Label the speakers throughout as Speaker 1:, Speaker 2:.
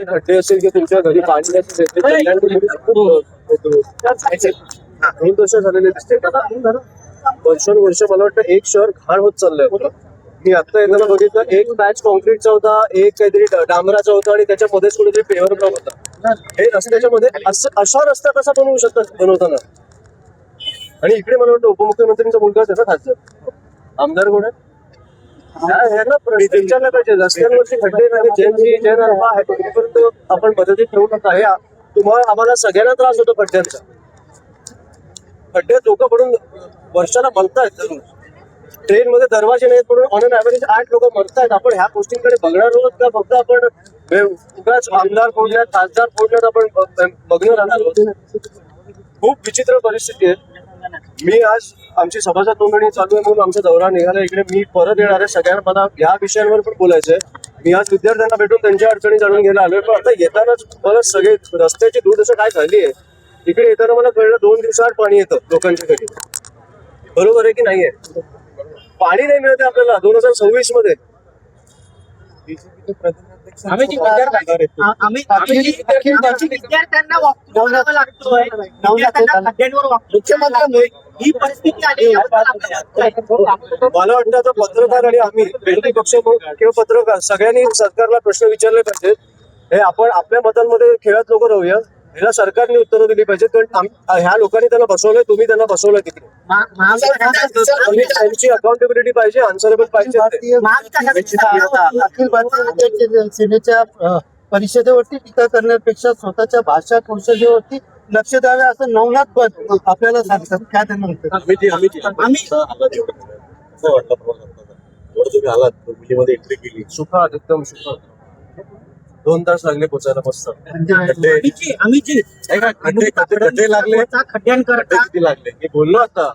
Speaker 1: रस्त्याचे खड्डे असेल की तुमच्या घरी पाणी असेल ते कल्याण दोन वर्ष झालेले दिसते. वर्षानुवर्ष मला वाटतं एक शहर घाण होत चाललंय. मी आता येताना बघितलं, एक पॅच कॉन्क्रीटचा होता, एक काहीतरी डांबराचा होता आणि त्याच्यामध्येच कुठेतरी पेवर ब्लॉक होता. हे रस्त्याच्या मध्ये अशा रस्ता कसा बनवू शकतात बनवताना. आणि इकडे मला वाटतं उपमुख्यमंत्र्यांचा मुलगा आहे ना खासदार आमदार कोण आहे, ह्याला विचारलं पाहिजे. रस्त्यांवरचे खड्डे आपण मदतीत ठेवू नका. हे तुम्हाला आम्हाला सगळ्यांना त्रास होतो खड्ड्यांचा. खड्ड्यात लोक पडून वर्षाला मरतायत. ट्रेन मध्ये दरवाजे नाहीत म्हणून ऑन अन ऍव्हरेज 8 लोक मरतायत. आपण ह्या गोष्टींकडे बघणार आहोत का फक्त आपण उगाच आमदार फोडल्यात खासदार फोडल्यात आपण बघणार आहोत. खूप विचित्र परिस्थिती आहे. मी आज आमची सभासद नोंदणी चालू आहे म्हणून आमचा दौरा निघाला इकडे. मी परत येणार आहे. सगळ्यांना मला या विषयांवर पण बोलायचंय. मी आज विद्यार्थ्यांना भेटून त्यांच्या अडचणी जाणून घ्यायला आलोय. पण आता येतानाच मला सगळे रस्त्याची दुर्दशा काय झाली आहे. इकडे येताना मला कळलं 2 दिवसाआड पाणी येतं लोकांच्या घरी. बरोबर आहे की नाहीये. पाणी नाही मिळते आपल्याला 2026 मध्ये.
Speaker 2: ही परिस्थिती आली.
Speaker 1: मला वाटतं आता पत्रकार आणि आम्ही विरोधी पक्ष किंवा पत्रकार सगळ्यांनी सरकारला प्रश्न विचारले पाहिजेत. हे आपण आपल्या मतांमध्ये खेळत लोक राहूया. ह्याला सरकारने उत्तरं दिली पाहिजेत. कारण ह्या लोकांनी त्यांना बसवलंय, तुम्ही त्यांना बसवलंय तिकडे. त्यांची अकाउंटेबिलिटी पाहिजे, आन्सरेबल पाहिजे.
Speaker 3: अखिल भारतीय सेनेच्या परिषदेवरती टीका करण्यापेक्षा स्वतःच्या भाषा कौशल्यावरती लक्ष द्यावे असं नवनाथ पण आपल्याला सांगतात. काय त्यांना
Speaker 1: एंट्री केली सुखात एकदम सुखात. 2 तास लागले पोचायला. मस्त खड्डे लागले. किती लागले हे बोललो. आता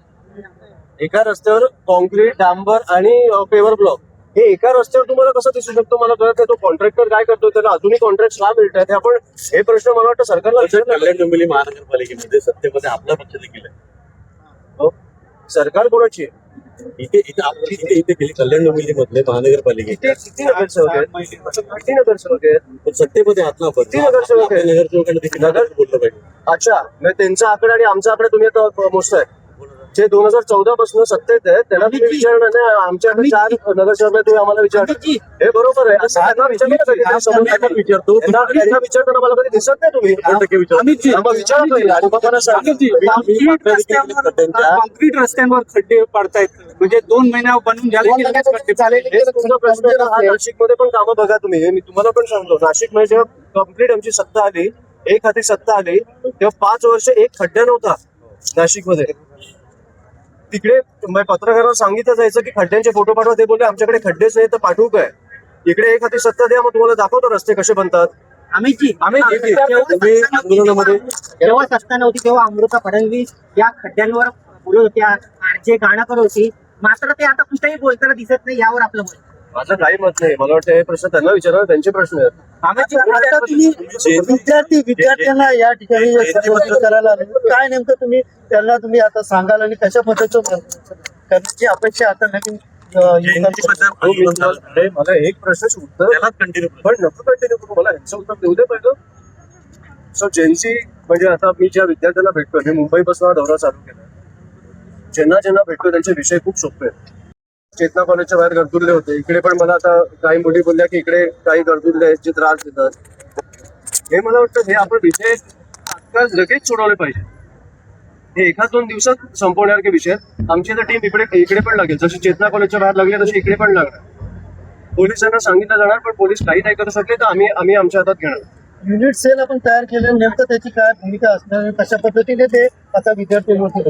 Speaker 1: एका रस्त्यावर कॉन्क्रीट डांबर आणि पेवर ब्लॉक हे एका रस्त्यावर तुम्हाला कसं दिसू शकतो मला कळत. तो कॉन्ट्रॅक्टर काय करतो, त्याला अजूनही कॉन्ट्रॅक्ट का मिळत आहेत आपण हे प्रश्न मला वाटतं सरकारला
Speaker 4: कल्याण डोंबिवली महानगरपालिकेमध्ये सत्तेमध्ये आपला पक्ष देखील आहे.
Speaker 1: सरकार कोणाची आहे
Speaker 4: इथे कल्याण डोंबिवली मधले महानगरपालिकेचे
Speaker 1: किती नगरसेवक आहेत
Speaker 4: सत्तेमध्ये आहात ना आपण.
Speaker 1: किती नगरसेवक आहेत
Speaker 4: नगरसेवकांना देखील बोललं पाहिजे.
Speaker 1: अच्छा मग त्यांचा आकडा आणि आमचा आकडा तुम्ही आता मोजताय. जे 2014 पासून सत्तेत आहेत त्यांना तुम्ही विचारणार नाही. आमच्याकडे 4 नगरसेवक आहे, तुम्ही आम्हाला विचारता. हे बरोबर आहे. त्यांना विचारतो त्यांना विचारताना मला कधी दिसत नाही. तुम्ही विचारत नाही आणि मग मला
Speaker 2: कॉन्क्रीट रस्त्यांवर खड्डे पडतायत. म्हणजे 2 महिना बनून झाले.
Speaker 1: तुमचा प्रश्न नाशिक मध्ये पण कामं बघा तुम्ही. हे मी तुम्हाला पण सांगतो. नाशिक मध्ये जेव्हा कम्प्लीट आमची सत्ता आली, एक हाती सत्ता आली, तेव्हा 5 वर्ष एक खड्डा नव्हता नाशिक मध्ये. तिकडे पत्रकारांना सांगितलं जायचं की खड्ड्यांचे फोटो पाठवा. ते बोलले आमच्याकडे खड्डेच नाही तर पाठवू काय. इकडे एक हाती सत्ता द्या, मग तुम्हाला दाखवतो रस्ते कसे बनतात.
Speaker 2: जेव्हा सत्ता नव्हती तेव्हा अमृता फडणवीस या खड्ड्यांवर बोलत होत्या, जे गाणं करत होती. मात्र ते आता कुठेही बोलताना दिसत नाही. यावर आपलं मत.
Speaker 1: माझं काही मत नाही. मला वाटतं हे प्रश्न त्यांना विचारा, त्यांचे प्रश्न आहेत.
Speaker 3: विद्यार्थ्यांना या ठिकाणी करायला काय नेमकं तुम्ही आता सांगाल आणि कशा पद्धतीचं करण्याची अपेक्षा आता नवीन.
Speaker 1: मला एक प्रश्न उत्तर पण नको कंटिन्यू करू. मला ह्याचं उत्तर देऊ दे पाहिजे. सो जेन्सी म्हणजे आता मी ज्या विद्यार्थ्यांना भेटतोय, मी मुंबईपासून हा दौरा चालू केला. ज्यांना भेटतो त्यांचे विषय खूप सोपे आहेत. चेतना कॉलेजच्या बाहेर गरजुरले होते. इकडे पण मला आता काही मुली बोलल्या की इकडे काही गरजुरले आहेत जे त्रास देतात. हे मला वाटतं हे आपण विषय तात्काळ लगेच सोडवले पाहिजे. हे 1-2 दिवसात संपवण्यासारखे विषय. आमची तर टीम इकडे पण लागेल. जशी चेतना कॉलेजच्या बाहेर लागली तशी इकडे पण लागणार. पोलिसांना सांगितलं जाणार पण पोलीस काही नाही करू शकले तर आम्ही आमच्या हातात घेणार.
Speaker 3: युनिट सेल आपण तयार केलं, नेमकं त्याची काय भूमिका असणार, कशा पद्धतीने ते आता विद्यार्थ्यांवरती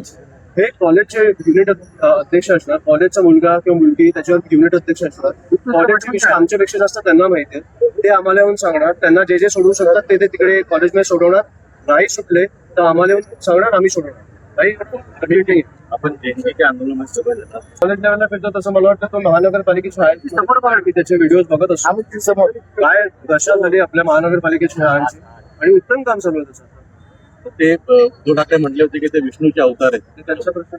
Speaker 1: हे कॉलेजचे युनिट अध्यक्ष असणार. कॉलेजचा मुलगा किंवा मुलगी त्याच्यावर युनिट अध्यक्ष असणार. कॉलेजचे विषय आमच्यापेक्षा जास्त त्यांना माहिती आहे. ते आम्हाला येऊन सांगणार. त्यांना जे सोडवू शकतात ते तिकडे कॉलेजमध्ये सोडवणार. नाही सुटले तर आम्हाला येऊन सांगणार, आम्ही सोडवणार. काही
Speaker 4: आपण आंदोलन
Speaker 1: कॉलेज लेवलला फिरतो तसं मला वाटतं तो महानगरपालिकेची शाळा. मी त्याचे व्हिडिओ बघत असतो. काय दशा झाली आपल्या महानगरपालिकेच्या शाळांची आणि उत्तम काम चालू आहे. तसं
Speaker 4: ते उद्धव ठाकरे म्हटले होते की ते विष्णूचे अवतार आहेत.
Speaker 1: त्यांचा प्रश्न